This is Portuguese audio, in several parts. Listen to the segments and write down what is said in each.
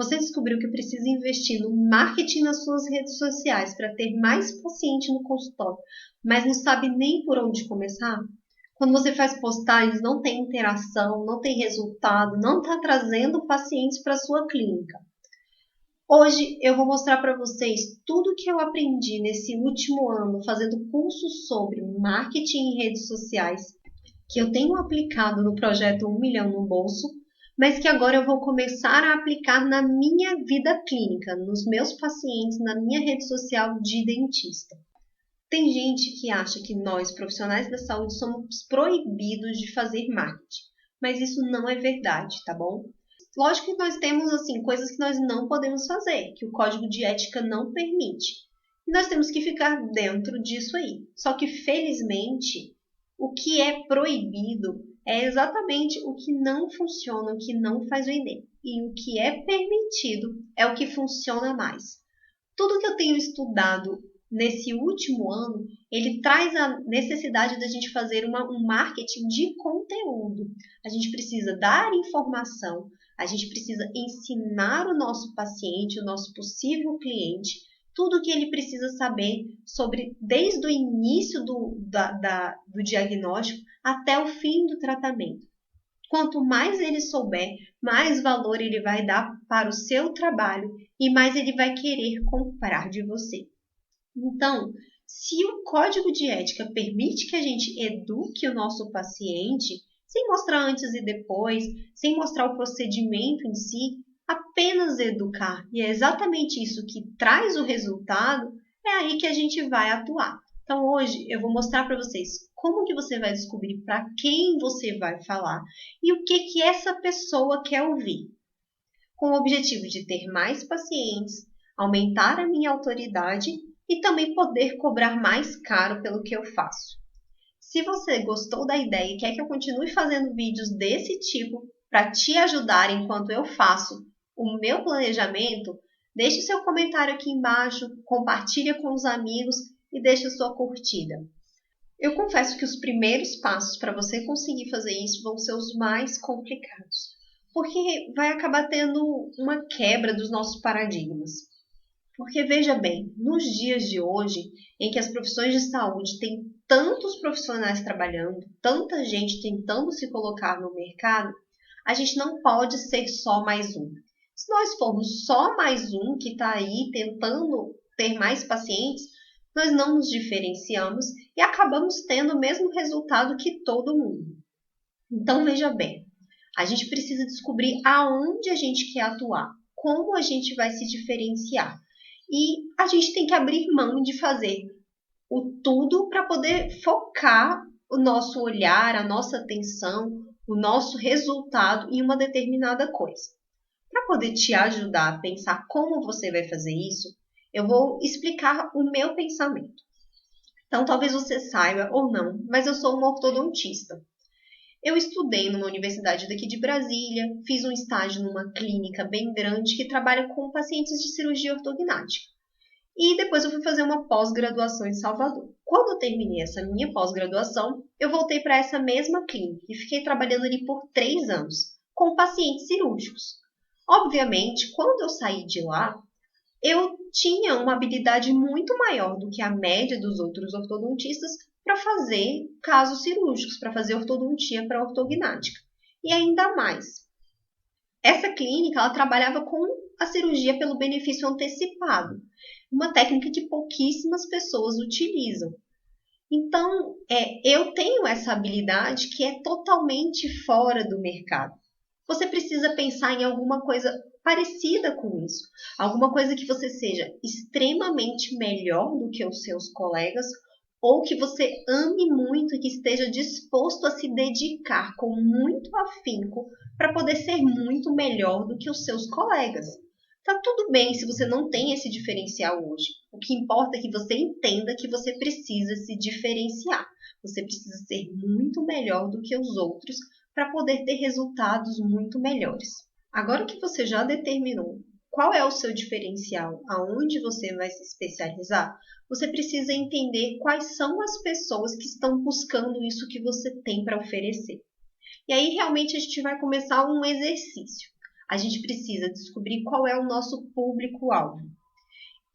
Você descobriu que precisa investir no marketing nas suas redes sociais para ter mais paciente no consultório, mas não sabe nem por onde começar? Quando você faz postagens, não tem interação, não tem resultado, não está trazendo pacientes para a sua clínica. Hoje eu vou mostrar para vocês tudo que eu aprendi nesse último ano fazendo cursos sobre marketing em redes sociais, que eu tenho aplicado no projeto 1 milhão no bolso, mas que agora eu vou começar a aplicar na minha vida clínica, nos meus pacientes, na minha rede social de dentista. Tem gente que acha que nós, profissionais da saúde, somos proibidos de fazer marketing, mas isso não é verdade, tá bom? Lógico que nós temos coisas que nós não podemos fazer, que o código de ética não permite. E nós temos que ficar dentro disso aí. Só que, felizmente, o que é proibido é exatamente o que não funciona, o que não faz vender. E o que é permitido é o que funciona mais. Tudo que eu tenho estudado nesse último ano, ele traz a necessidade da gente fazer um marketing de conteúdo. A gente precisa dar informação, a gente precisa ensinar o nosso paciente, o nosso possível cliente, tudo o que ele precisa saber sobre desde o início do diagnóstico até o fim do tratamento. Quanto mais ele souber, mais valor ele vai dar para o seu trabalho e mais ele vai querer comprar de você. Então, se o código de ética permite que a gente eduque o nosso paciente, sem mostrar antes e depois, sem mostrar o procedimento em si, apenas educar, e é exatamente isso que traz o resultado, é aí que a gente vai atuar. Então, hoje eu vou mostrar para vocês como que você vai descobrir para quem você vai falar e o que essa pessoa quer ouvir, com o objetivo de ter mais pacientes, aumentar a minha autoridade e também poder cobrar mais caro pelo que eu faço. Se você gostou da ideia e quer que eu continue fazendo vídeos desse tipo para te ajudar enquanto eu faço o meu planejamento, deixe seu comentário aqui embaixo, compartilhe com os amigos e deixe a sua curtida. Eu confesso que os primeiros passos para você conseguir fazer isso vão ser os mais complicados, porque vai acabar tendo uma quebra dos nossos paradigmas. Porque veja bem, nos dias de hoje, em que as profissões de saúde têm tantos profissionais trabalhando, tanta gente tentando se colocar no mercado, a gente não pode ser só mais um. Se nós formos só mais um que está aí tentando ter mais pacientes, nós não nos diferenciamos e acabamos tendo o mesmo resultado que todo mundo. Então veja bem, a gente precisa descobrir aonde a gente quer atuar, como a gente vai se diferenciar. E a gente tem que abrir mão de fazer o tudo para poder focar o nosso olhar, a nossa atenção, o nosso resultado em uma determinada coisa. Para poder te ajudar a pensar como você vai fazer isso, eu vou explicar o meu pensamento. Então, talvez você saiba ou não, mas eu sou uma ortodontista. Eu estudei numa universidade daqui de Brasília, fiz um estágio numa clínica bem grande que trabalha com pacientes de cirurgia ortognática. E depois eu fui fazer uma pós-graduação em Salvador. Quando eu terminei essa minha pós-graduação, eu voltei para essa mesma clínica e fiquei trabalhando ali por 3 anos, com pacientes cirúrgicos. Obviamente, quando eu saí de lá, eu tinha uma habilidade muito maior do que a média dos outros ortodontistas para fazer casos cirúrgicos, para fazer ortodontia para ortognática. E ainda mais, essa clínica ela trabalhava com a cirurgia pelo benefício antecipado, uma técnica que pouquíssimas pessoas utilizam. Então, eu tenho essa habilidade que é totalmente fora do mercado. Você precisa pensar em alguma coisa parecida com isso, alguma coisa que você seja extremamente melhor do que os seus colegas, ou que você ame muito e que esteja disposto a se dedicar com muito afinco para poder ser muito melhor do que os seus colegas. Tá tudo bem se você não tem esse diferencial hoje. O que importa é que você entenda que você precisa se diferenciar. Você precisa ser muito melhor do que os outros para poder ter resultados muito melhores. Agora que você já determinou qual é o seu diferencial, aonde você vai se especializar, você precisa entender quais são as pessoas que estão buscando isso que você tem para oferecer. E aí realmente a gente vai começar um exercício. a gente precisa descobrir qual é o nosso público-alvo.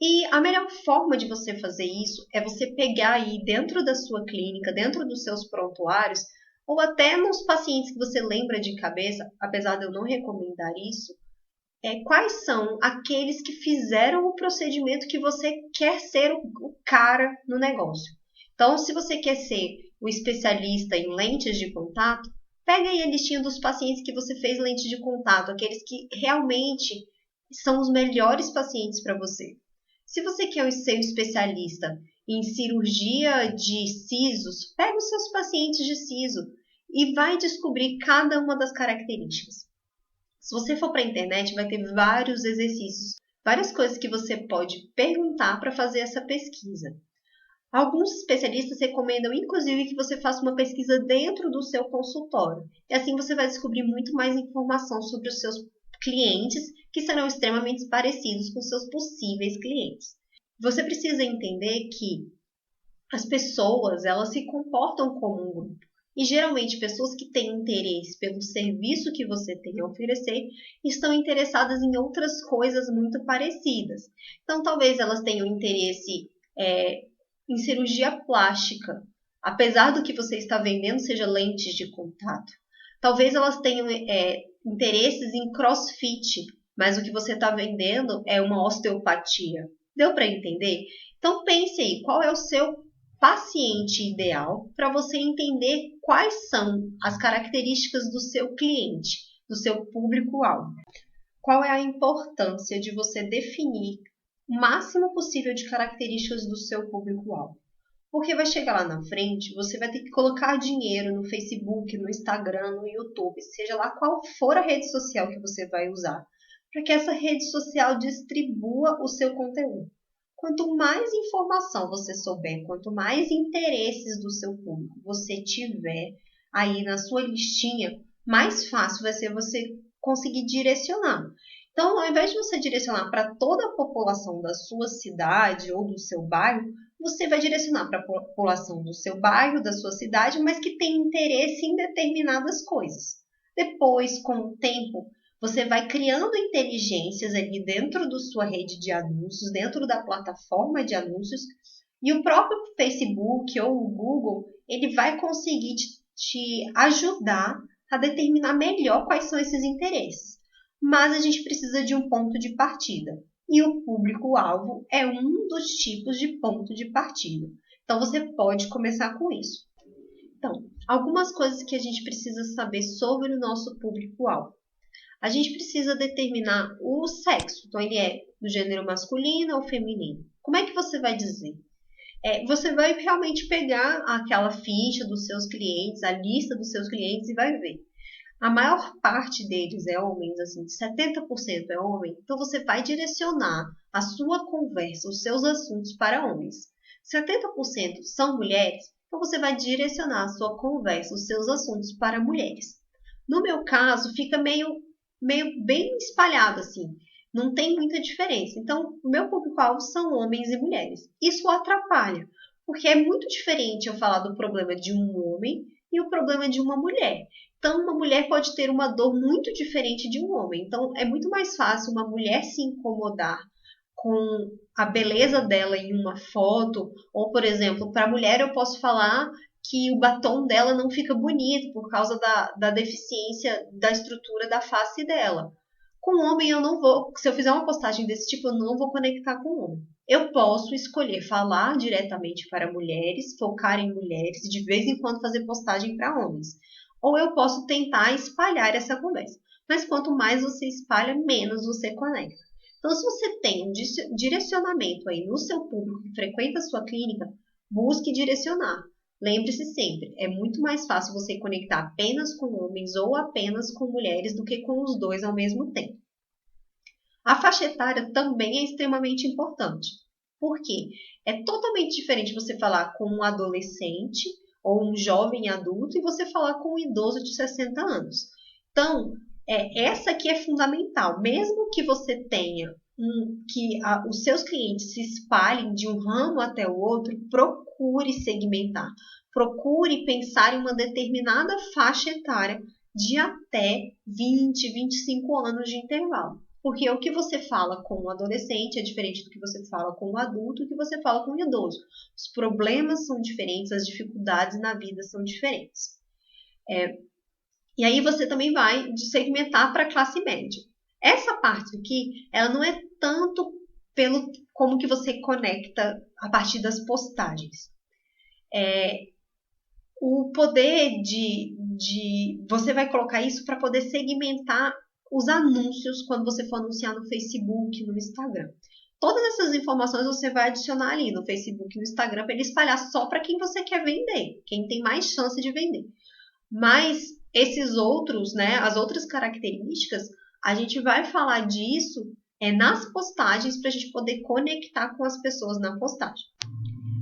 E a melhor forma de você fazer isso é você pegar aí dentro da sua clínica, dentro dos seus prontuários, ou até nos pacientes que você lembra de cabeça, apesar de eu não recomendar isso, quais são aqueles que fizeram o procedimento que você quer ser o cara no negócio. Então, se você quer ser o especialista em lentes de contato, pega aí a listinha dos pacientes que você fez lente de contato, aqueles que realmente são os melhores pacientes para você. Se você quer ser um especialista em cirurgia de sisos, pega os seus pacientes de siso e vai descobrir cada uma das características. Se você for para a internet, vai ter vários exercícios, várias coisas que você pode perguntar para fazer essa pesquisa. Alguns especialistas recomendam, inclusive, que você faça uma pesquisa dentro do seu consultório. E assim você vai descobrir muito mais informação sobre os seus clientes, que serão extremamente parecidos com seus possíveis clientes. Você precisa entender que as pessoas, elas se comportam como um grupo. E geralmente pessoas que têm interesse pelo serviço que você tem a oferecer estão interessadas em outras coisas muito parecidas. Então, talvez elas tenham interesse em cirurgia plástica, apesar do que você está vendendo seja lentes de contato. Talvez elas tenham interesses em crossfit, mas o que você está vendendo é uma osteopatia. Deu para entender? Então pense aí, qual é o seu paciente ideal para você entender quais são as características do seu cliente, do seu público-alvo. Qual é a importância de você definir o máximo possível de características do seu público-alvo? Porque vai chegar lá na frente, você vai ter que colocar dinheiro no Facebook, no Instagram, no YouTube, seja lá qual for a rede social que você vai usar, para que essa rede social distribua o seu conteúdo. Quanto mais informação você souber, quanto mais interesses do seu público você tiver aí na sua listinha, mais fácil vai ser você conseguir direcionar. Então, ao invés de você direcionar para toda a população da sua cidade ou do seu bairro, você vai direcionar para a população do seu bairro, da sua cidade, mas que tem interesse em determinadas coisas. Depois, com o tempo, você vai criando inteligências ali dentro da sua rede de anúncios, dentro da plataforma de anúncios, e o próprio Facebook ou o Google, ele vai conseguir te ajudar a determinar melhor quais são esses interesses. Mas a gente precisa de um ponto de partida. E o público-alvo é um dos tipos de ponto de partida. Então, você pode começar com isso. Então, algumas coisas que a gente precisa saber sobre o nosso público-alvo. A gente precisa determinar o sexo. Então, ele é do gênero masculino ou feminino. Como é que você vai dizer? Você vai realmente pegar aquela ficha dos seus clientes, a lista dos seus clientes e vai ver. A maior parte deles é homens, assim, 70% é homem. Então, você vai direcionar a sua conversa, os seus assuntos para homens. 70% são mulheres, então você vai direcionar a sua conversa, os seus assuntos para mulheres. No meu caso, fica meio bem espalhado, assim. Não tem muita diferença. Então, o meu público-alvo são homens e mulheres. Isso atrapalha, porque é muito diferente eu falar do problema de um homem e o problema de uma mulher. Então, uma mulher pode ter uma dor muito diferente de um homem. Então, é muito mais fácil uma mulher se incomodar com a beleza dela em uma foto, ou, por exemplo, para a mulher eu posso falar que o batom dela não fica bonito por causa da deficiência da estrutura da face dela. Com homem eu não vou, se eu fizer uma postagem desse tipo, eu não vou conectar com homem. Eu posso escolher falar diretamente para mulheres, focar em mulheres, de vez em quando fazer postagem para homens. Ou eu posso tentar espalhar essa conversa. Mas quanto mais você espalha, menos você conecta. Então, se você tem um direcionamento aí no seu público que frequenta a sua clínica, busque direcionar. Lembre-se sempre, é muito mais fácil você conectar apenas com homens ou apenas com mulheres do que com os dois ao mesmo tempo. A faixa etária também é extremamente importante. Por quê? É totalmente diferente você falar com um adolescente ou um jovem adulto e você falar com um idoso de 60 anos. Então, essa aqui é fundamental. Mesmo que você tenha os seus clientes se espalhem de um ramo até o outro, procure segmentar. Procure pensar em uma determinada faixa etária de até 20, 25 anos de intervalo. Porque o que você fala com o adolescente é diferente do que você fala com o adulto e do que você fala com o idoso. Os problemas são diferentes, as dificuldades na vida são diferentes. E aí você também vai segmentar para a classe média. Essa parte aqui, ela não é tanto pelo como que você conecta a partir das postagens. O poder você vai colocar isso para poder segmentar os anúncios quando você for anunciar no Facebook, no Instagram. Todas essas informações você vai adicionar ali no Facebook e no Instagram para ele espalhar só para quem você quer vender, quem tem mais chance de vender. Mas esses outros, né, as outras características, a gente vai falar disso nas postagens para a gente poder conectar com as pessoas na postagem.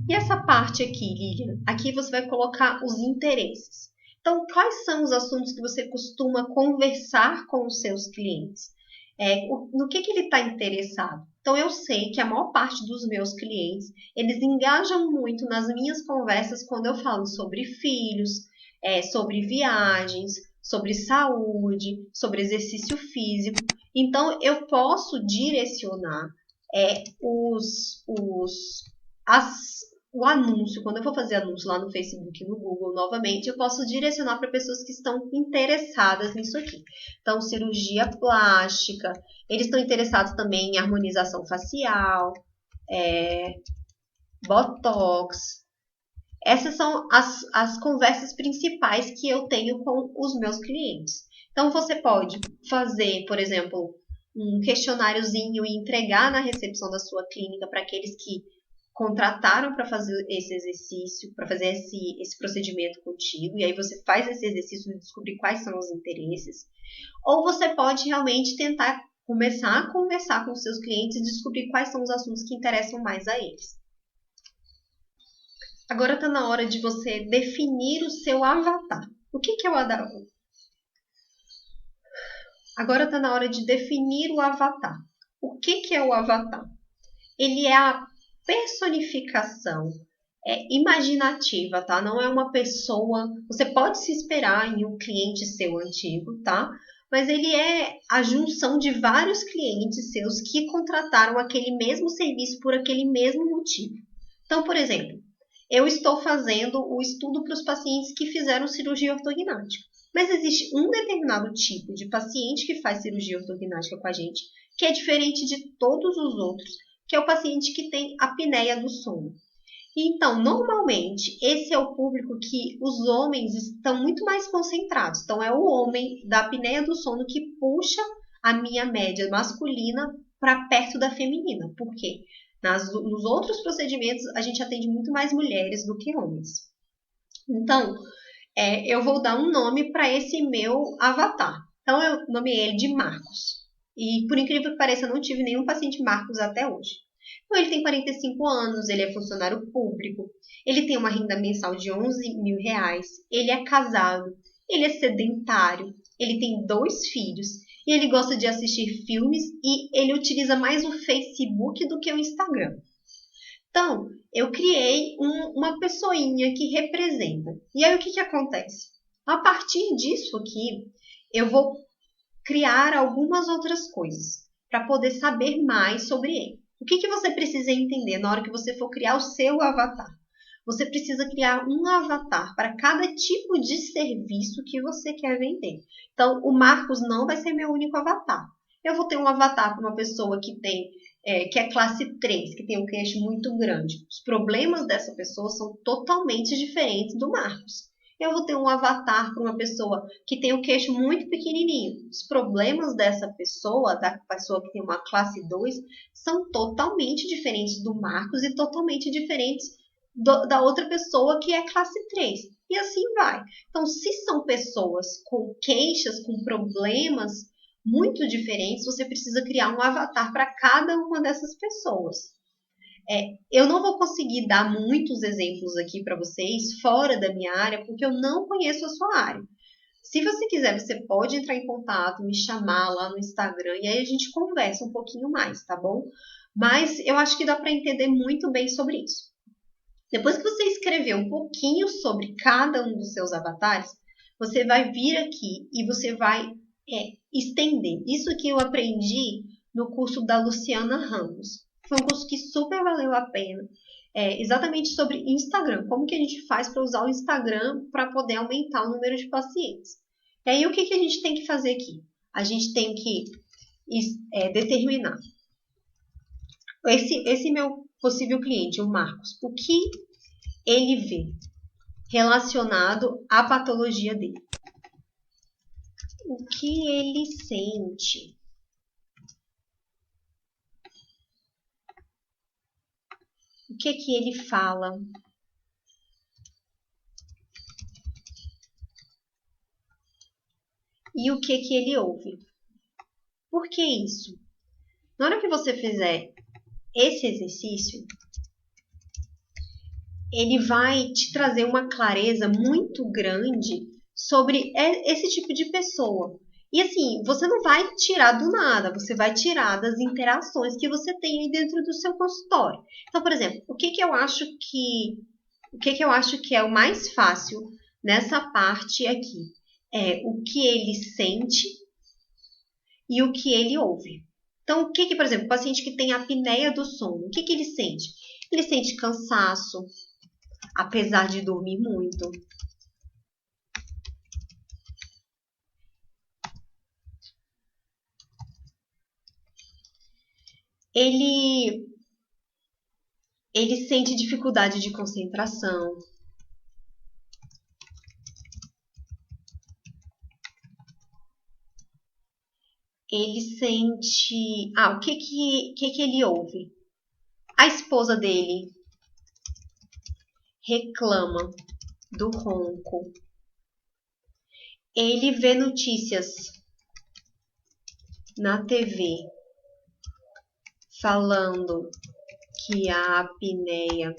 E essa parte aqui, Lilian, aqui você vai colocar os interesses. Então, quais são os assuntos que você costuma conversar com os seus clientes? No que ele está interessado? Então, eu sei que a maior parte dos meus clientes, eles engajam muito nas minhas conversas quando eu falo sobre filhos, sobre viagens, sobre saúde, sobre exercício físico. Então, eu posso direcionar o anúncio, quando eu for fazer anúncio lá no Facebook e no Google novamente, eu posso direcionar para pessoas que estão interessadas nisso aqui. Então, cirurgia plástica, eles estão interessados também em harmonização facial, botox. Essas são as conversas principais que eu tenho com os meus clientes. Então, você pode fazer, por exemplo, um questionáriozinho e entregar na recepção da sua clínica para aqueles que contrataram para fazer esse exercício, para fazer esse procedimento contigo, e aí você faz esse exercício de descobrir quais são os interesses. Ou você pode realmente tentar começar a conversar com os seus clientes e descobrir quais são os assuntos que interessam mais a eles. Agora está na hora de você definir o seu avatar. O que é o avatar? Agora está na hora de definir o avatar. O que é o avatar? Ele é a personificação imaginativa, tá? Não é uma pessoa. Você pode se esperar em um cliente seu antigo, tá? Mas ele é a junção de vários clientes seus que contrataram aquele mesmo serviço por aquele mesmo motivo. Então, por exemplo, eu estou fazendo o estudo para os pacientes que fizeram cirurgia ortognática. Mas existe um determinado tipo de paciente que faz cirurgia ortognática com a gente, que é diferente de todos os outros, que é o paciente que tem apneia do sono. Então, normalmente, esse é o público que os homens estão muito mais concentrados. Então, é o homem da apneia do sono que puxa a minha média masculina para perto da feminina. Por quê? Nos outros procedimentos, a gente atende muito mais mulheres do que homens. Então, eu vou dar um nome para esse meu avatar. Então, eu nomeei ele de Marcos. E, por incrível que pareça, eu não tive nenhum paciente Marcos até hoje. Então, ele tem 45 anos, ele é funcionário público, ele tem uma renda mensal de R$11.000, ele é casado, ele é sedentário, ele tem 2 filhos, e ele gosta de assistir filmes e ele utiliza mais o Facebook do que o Instagram. Então, eu criei uma pessoinha que representa. E aí, o que acontece? A partir disso aqui, eu vou criar algumas outras coisas para poder saber mais sobre ele. O que você precisa entender na hora que você for criar o seu avatar? Você precisa criar um avatar para cada tipo de serviço que você quer vender. Então, o Marcos não vai ser meu único avatar. Eu vou ter um avatar para uma pessoa que é classe 3, que tem um queixo muito grande. Os problemas dessa pessoa são totalmente diferentes do Marcos. Eu vou ter um avatar para uma pessoa que tem o queixo muito pequenininho. Os problemas dessa pessoa, da pessoa que tem uma classe 2, são totalmente diferentes do Marcos e totalmente diferentes da outra pessoa que é classe 3. E assim vai. Então, se são pessoas com queixas, com problemas muito diferentes, você precisa criar um avatar para cada uma dessas pessoas. Eu não vou conseguir dar muitos exemplos aqui para vocês fora da minha área, porque eu não conheço a sua área. Se você quiser, você pode entrar em contato, me chamar lá no Instagram e aí a gente conversa um pouquinho mais, tá bom? Mas eu acho que dá para entender muito bem sobre isso. Depois que você escrever um pouquinho sobre cada um dos seus avatares, Você vai vir aqui e você vai estender. Isso que eu aprendi no curso da Luciana Ramos. Foi um curso que super valeu a pena. Exatamente sobre Instagram. Como que a gente faz para usar o Instagram para poder aumentar o número de pacientes. E aí, o que a gente tem que fazer aqui? A gente tem que determinar. Esse meu possível cliente, o Marcos, o que ele vê relacionado à patologia dele? O que ele sente? O que ele fala? E o que ele ouve? Por que isso? Na hora que você fizer esse exercício, ele vai te trazer uma clareza muito grande sobre esse tipo de pessoa. E assim, você não vai tirar do nada, você vai tirar das interações que você tem aí dentro do seu consultório. Então, por exemplo, o que eu acho que é o mais fácil nessa parte aqui? É o que ele sente e o que ele ouve. Então, o que por exemplo, o paciente que tem apneia do sono, o que ele sente? Ele sente cansaço, apesar de dormir muito. Ele sente dificuldade de concentração. Ele sente... o que ele ouve? A esposa dele reclama do ronco. Ele vê notícias na TV falando que a apneia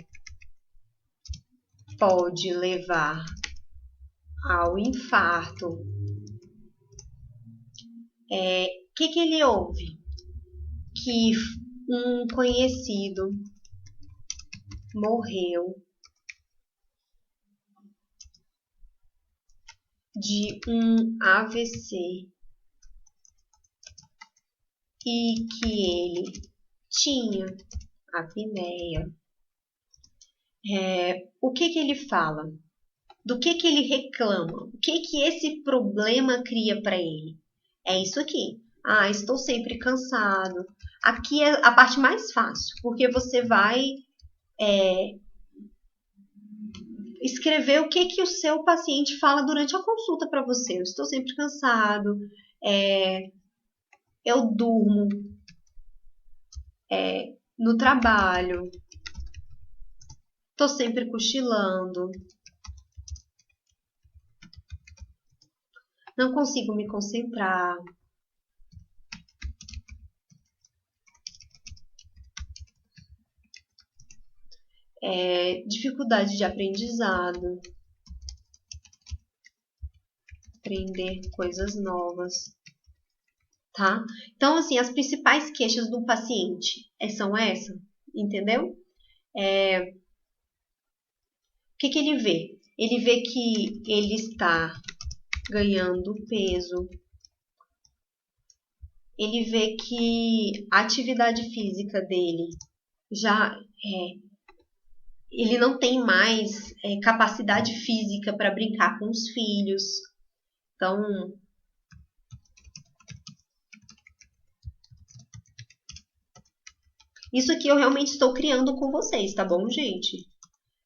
pode levar ao infarto. O que ele ouve? Que um conhecido morreu de um AVC e que ele tinha apneia. O que ele fala? Do que ele reclama? O que esse problema cria para ele? É isso aqui. Estou sempre cansado. Aqui é a parte mais fácil, porque você vai escrever o que o seu paciente fala durante a consulta para você. Eu estou sempre cansado, eu durmo no trabalho, estou sempre cochilando, não consigo me concentrar. Dificuldade de aprendizado, aprender coisas novas, tá? Então, assim, as principais queixas do paciente são essas, entendeu? O que ele vê? Ele vê que ele está ganhando peso, ele vê que a atividade física dele já ele não tem mais capacidade física para brincar com os filhos. Então, isso aqui eu realmente estou criando com vocês, tá bom, gente?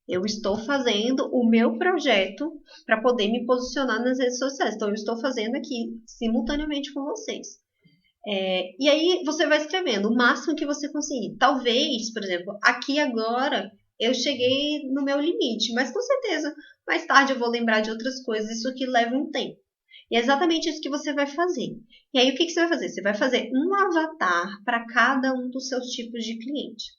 Eu estou fazendo o meu projeto para poder me posicionar nas redes sociais. Então, eu estou fazendo aqui simultaneamente com vocês. E aí, você vai escrevendo o máximo que você conseguir. Talvez, por exemplo, aqui agora eu cheguei no meu limite, mas com certeza mais tarde eu vou lembrar de outras coisas. Isso aqui leva um tempo. E é exatamente isso que você vai fazer. E aí, o que você vai fazer? Você vai fazer um avatar para cada um dos seus tipos de cliente.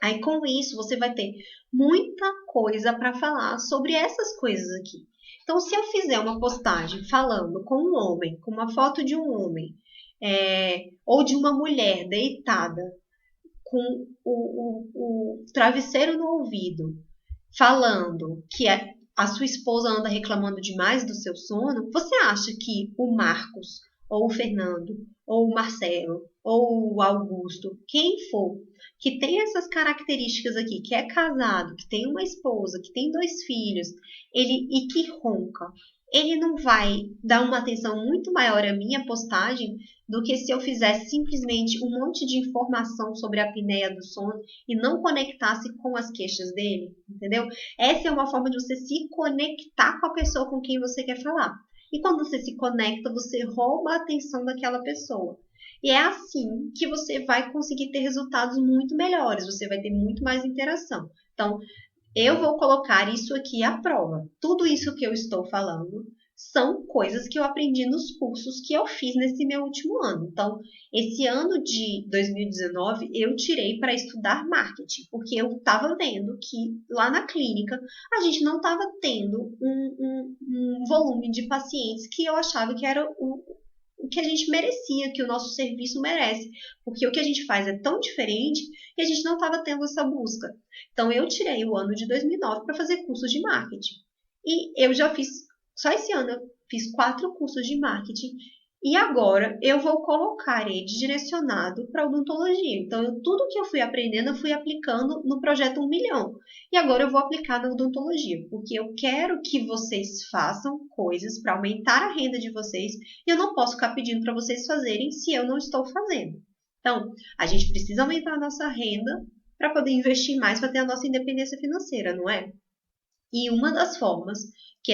Aí, com isso, você vai ter muita coisa para falar sobre essas coisas aqui. Então, se eu fizer uma postagem falando com um homem, com uma foto de um homem, ou de uma mulher deitada, com o travesseiro no ouvido, falando que a sua esposa anda reclamando demais do seu sono, você acha que o Marcos, ou o Fernando, ou o Marcelo, ou o Augusto, quem for, que tem essas características aqui, que é casado, que tem uma esposa, que tem 2 filhos, e que ronca, ele não vai dar uma atenção muito maior à minha postagem do que se eu fizesse simplesmente um monte de informação sobre a apneia do sono e não conectasse com as queixas dele, entendeu? Essa é uma forma de você se conectar com a pessoa com quem você quer falar. E quando você se conecta, você rouba a atenção daquela pessoa. E é assim que você vai conseguir ter resultados muito melhores, você vai ter muito mais interação. Então, eu vou colocar isso aqui à prova. Tudo isso que eu estou falando são coisas que eu aprendi nos cursos que eu fiz nesse meu último ano. Então, esse ano de 2019 eu tirei para estudar marketing, porque eu estava vendo que lá na clínica a gente não estava tendo um volume de pacientes que eu achava que era o que a gente merecia, que o nosso serviço merece, porque o que a gente faz é tão diferente e a gente não estava tendo essa busca. Então, eu tirei o ano de 2009 para fazer cursos de marketing. E eu já fiz, só esse ano, eu fiz 4 cursos de marketing. E agora eu vou colocar ele direcionado para odontologia. Então, tudo que eu fui aprendendo, eu fui aplicando no projeto 1 milhão. E agora eu vou aplicar na odontologia, porque eu quero que vocês façam coisas para aumentar a renda de vocês. E eu não posso ficar pedindo para vocês fazerem se eu não estou fazendo. Então, a gente precisa aumentar a nossa renda para poder investir mais, para ter a nossa independência financeira, não é? E uma das formas que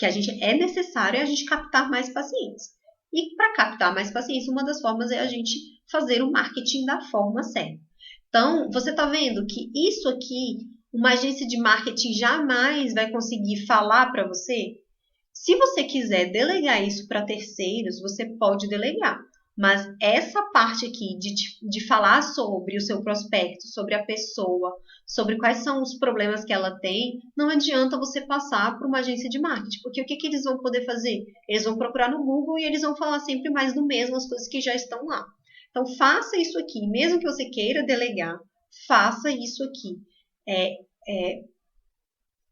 a gente é necessário é a gente captar mais pacientes. E para captar mais pacientes, uma das formas é a gente fazer o marketing da forma certa. Então, você está vendo que isso aqui, uma agência de marketing jamais vai conseguir falar para você? Se você quiser delegar isso para terceiros, você pode delegar. Mas essa parte aqui de falar sobre o seu prospecto, sobre a pessoa, sobre quais são os problemas que ela tem, não adianta você passar para uma agência de marketing, porque o que, que eles vão poder fazer? Eles vão procurar no Google e eles vão falar sempre mais do mesmo, as coisas que já estão lá. Então, faça isso aqui, mesmo que você queira delegar, faça isso aqui.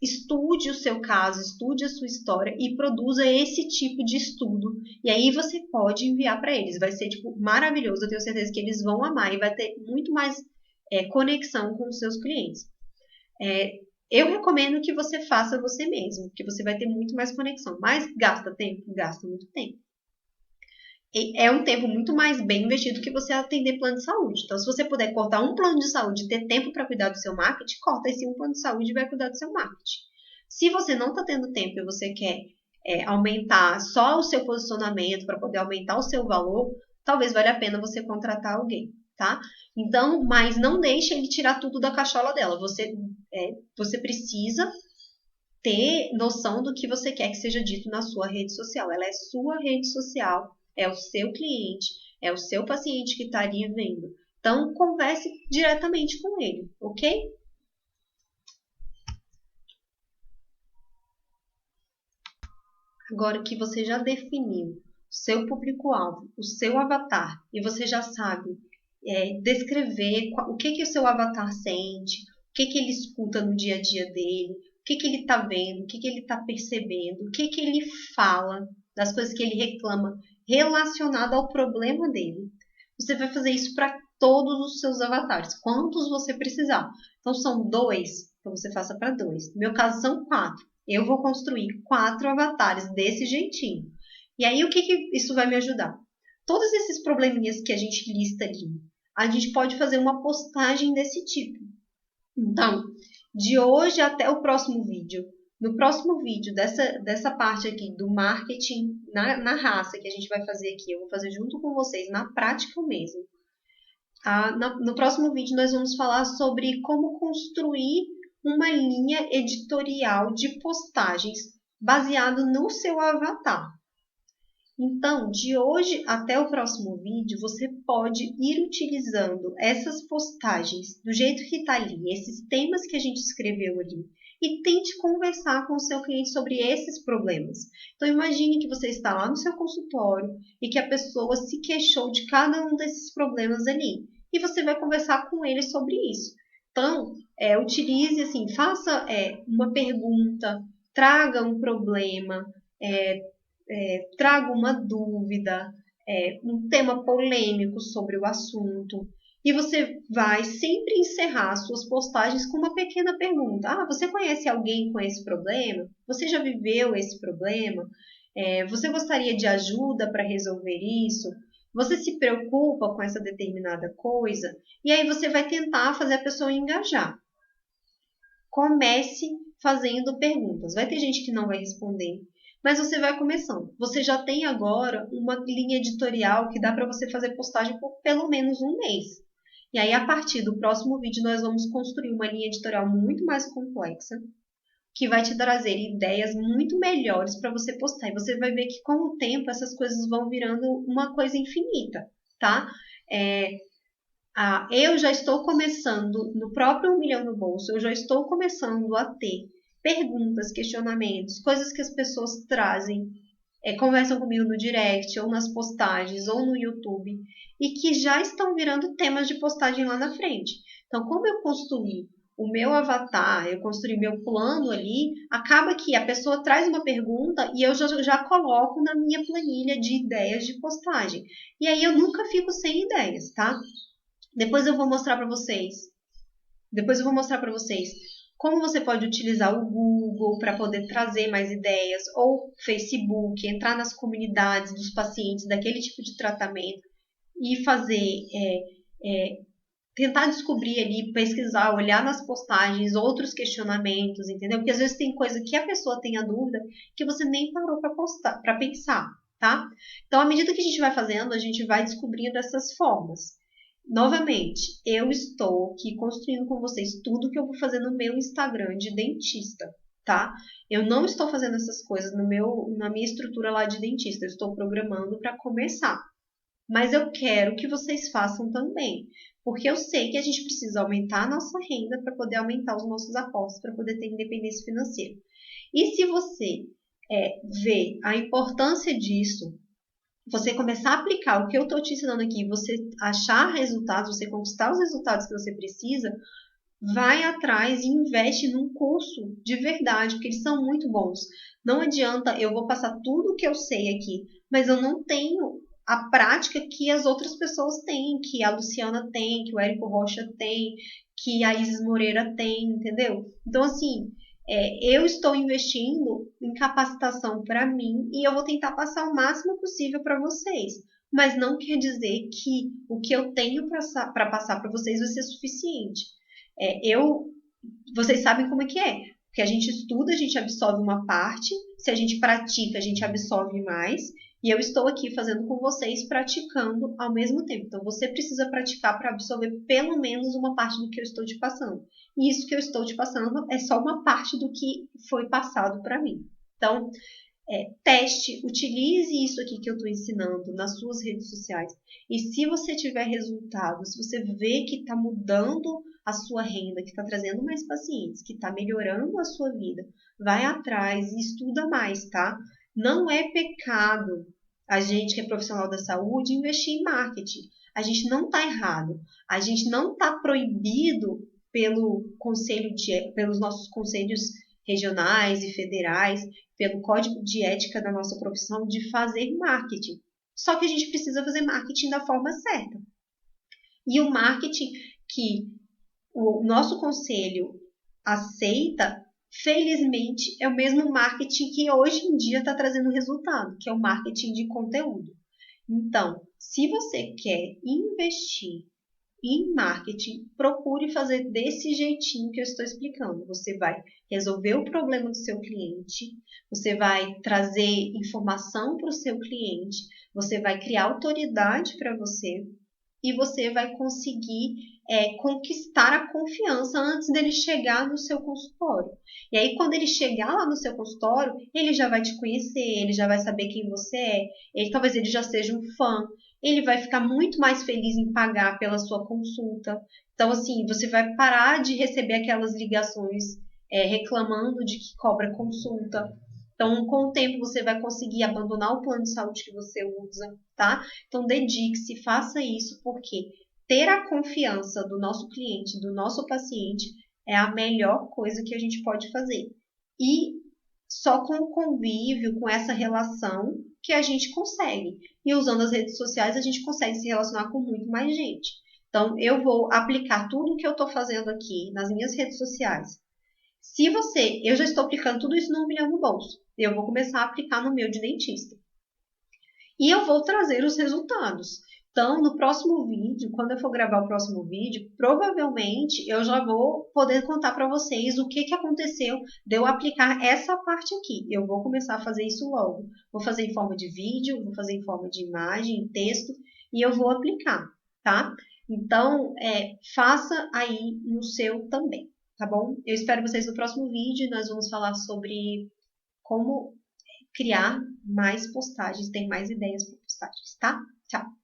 Estude o seu caso, estude a sua história e produza esse tipo de estudo. E aí você pode enviar para eles. Vai ser tipo maravilhoso. Eu tenho certeza que eles vão amar e vai ter muito mais conexão com os seus clientes. Eu recomendo que você faça você mesmo, porque você vai ter muito mais conexão. Mas gasta tempo? Gasta muito tempo. É um tempo muito mais bem investido que você atender plano de saúde. Então, se você puder cortar um plano de saúde e ter tempo para cuidar do seu marketing, corta esse um plano de saúde e vai cuidar do seu marketing. Se você não está tendo tempo e você quer aumentar só o seu posicionamento para poder aumentar o seu valor, talvez valha a pena você contratar alguém, tá? Então, mas não deixe ele tirar tudo da cachola dela. Você precisa ter noção do que você quer que seja dito na sua rede social. Ela é sua rede social. É o seu cliente, é o seu paciente que está ali vendo. Então, converse diretamente com ele, ok? Agora que você já definiu o seu público-alvo, o seu avatar, e você já sabe descrever o que o seu avatar sente, o que ele escuta no dia a dia dele, o que ele está vendo, o que ele está percebendo, o que ele fala, das coisas que ele reclama, relacionado ao problema dele. Você vai fazer isso para todos os seus avatares, quantos você precisar. Então, são 2, então você faça para 2. No meu caso, são 4. Eu vou construir 4 avatares desse jeitinho. E aí, o que isso vai me ajudar? Todos esses probleminhas que a gente lista ali, a gente pode fazer uma postagem desse tipo. Então, de hoje até o próximo vídeo, no próximo vídeo dessa parte aqui do marketing na raça que a gente vai fazer aqui, eu vou fazer junto com vocês, na prática mesmo. No próximo vídeo nós vamos falar sobre como construir uma linha editorial de postagens baseado no seu avatar. Então, de hoje até o próximo vídeo, você pode ir utilizando essas postagens do jeito que está ali, esses temas que a gente escreveu ali, e tente conversar com o seu cliente sobre esses problemas. Então, imagine que você está lá no seu consultório e que a pessoa se queixou de cada um desses problemas ali. E você vai conversar com ele sobre isso. Então, utilize assim, faça uma pergunta, traga um problema, traga uma dúvida, um tema polêmico sobre o assunto. E você vai sempre encerrar suas postagens com uma pequena pergunta. Ah, você conhece alguém com esse problema? Você já viveu esse problema? Você gostaria de ajuda para resolver isso? Você se preocupa com essa determinada coisa? E aí você vai tentar fazer a pessoa engajar. Comece fazendo perguntas. Vai ter gente que não vai responder, mas você vai começando. Você já tem agora uma linha editorial que dá para você fazer postagem por pelo menos um mês. E aí, a partir do próximo vídeo, nós vamos construir uma linha editorial muito mais complexa, que vai te trazer ideias muito melhores para você postar. E você vai ver que com o tempo essas coisas vão virando uma coisa infinita, tá? Eu já estou começando, no próprio 1 milhão no bolso, eu já estou começando a ter perguntas, questionamentos, coisas que as pessoas trazem, conversam comigo no direct, ou nas postagens, ou no YouTube, e que já estão virando temas de postagem lá na frente. Então, como eu construí o meu avatar, eu construí meu plano ali, acaba que a pessoa traz uma pergunta e eu já coloco na minha planilha de ideias de postagem. E aí eu nunca fico sem ideias, tá? Depois eu vou mostrar para vocês. Como você pode utilizar o Google para poder trazer mais ideias, ou Facebook, entrar nas comunidades dos pacientes daquele tipo de tratamento e fazer, tentar descobrir ali, pesquisar, olhar nas postagens, outros questionamentos, entendeu? Porque às vezes tem coisa que a pessoa tem a dúvida que você nem parou para pensar, tá? Então, à medida que a gente vai fazendo, a gente vai descobrindo essas formas. Novamente, eu estou aqui construindo com vocês tudo que eu vou fazer no meu Instagram de dentista, tá? Eu não estou fazendo essas coisas na minha estrutura lá de dentista, eu estou programando para começar. Mas eu quero que vocês façam também, porque eu sei que a gente precisa aumentar a nossa renda para poder aumentar os nossos aportes, para poder ter independência financeira. E se você vê a importância disso, você começar a aplicar o que eu estou te ensinando aqui, você achar resultados, você conquistar os resultados que você precisa, vai atrás e investe num curso de verdade, porque eles são muito bons. Não adianta eu vou passar tudo o que eu sei aqui, mas eu não tenho a prática que as outras pessoas têm, que a Luciana tem, que o Érico Rocha tem, que a Isis Moreira tem, entendeu? Então, assim, eu estou investindo em capacitação para mim e eu vou tentar passar o máximo possível para vocês. Mas não quer dizer que o que eu tenho para passar para vocês vai ser suficiente. Vocês sabem como é que é. Porque a gente estuda, a gente absorve uma parte, se a gente pratica, a gente absorve mais. E eu estou aqui fazendo com vocês, praticando ao mesmo tempo. Então, você precisa praticar para absorver pelo menos uma parte do que eu estou te passando. E isso que eu estou te passando é só uma parte do que foi passado para mim. Então, teste, utilize isso aqui que eu estou ensinando nas suas redes sociais. E se você tiver resultado, se você vê que está mudando a sua renda, que está trazendo mais pacientes, que está melhorando a sua vida, vai atrás e estuda mais, tá? Não é pecado a gente que é profissional da saúde investir em marketing. A gente não está errado. A gente não está proibido pelos nossos conselhos regionais e federais, pelo código de ética da nossa profissão, de fazer marketing. Só que a gente precisa fazer marketing da forma certa. E o marketing que o nosso conselho aceita, felizmente, é o mesmo marketing que hoje em dia está trazendo resultado, que é o marketing de conteúdo. Então, se você quer investir em marketing, procure fazer desse jeitinho que eu estou explicando. Você vai resolver o problema do seu cliente, você vai trazer informação para o seu cliente, você vai criar autoridade para você e você vai conseguir conquistar a confiança antes dele chegar no seu consultório. E aí, quando ele chegar lá no seu consultório, ele já vai te conhecer, ele já vai saber quem você é, talvez ele já seja um fã, ele vai ficar muito mais feliz em pagar pela sua consulta. Então, assim, você vai parar de receber aquelas ligações reclamando de que cobra consulta. Então, com o tempo, você vai conseguir abandonar o plano de saúde que você usa, tá? Então, dedique-se, faça isso, porque ter a confiança do nosso cliente, do nosso paciente, é a melhor coisa que a gente pode fazer. E só com o convívio, com essa relação, que a gente consegue. E usando as redes sociais, a gente consegue se relacionar com muito mais gente. Então, eu vou aplicar tudo o que eu estou fazendo aqui nas minhas redes sociais. Se você, eu já estou aplicando tudo isso no 1 milhão no bolso. Eu vou começar a aplicar no meu de dentista. E eu vou trazer os resultados. Então, no próximo vídeo, quando eu for gravar o próximo vídeo, provavelmente eu já vou poder contar para vocês o que aconteceu de eu aplicar essa parte aqui. Eu vou começar a fazer isso logo. Vou fazer em forma de vídeo, vou fazer em forma de imagem, texto, e eu vou aplicar, tá? Então, faça aí no seu também, tá bom? Eu espero vocês no próximo vídeo. Nós vamos falar sobre como criar mais postagens, ter mais ideias para postagens, tá? Tchau!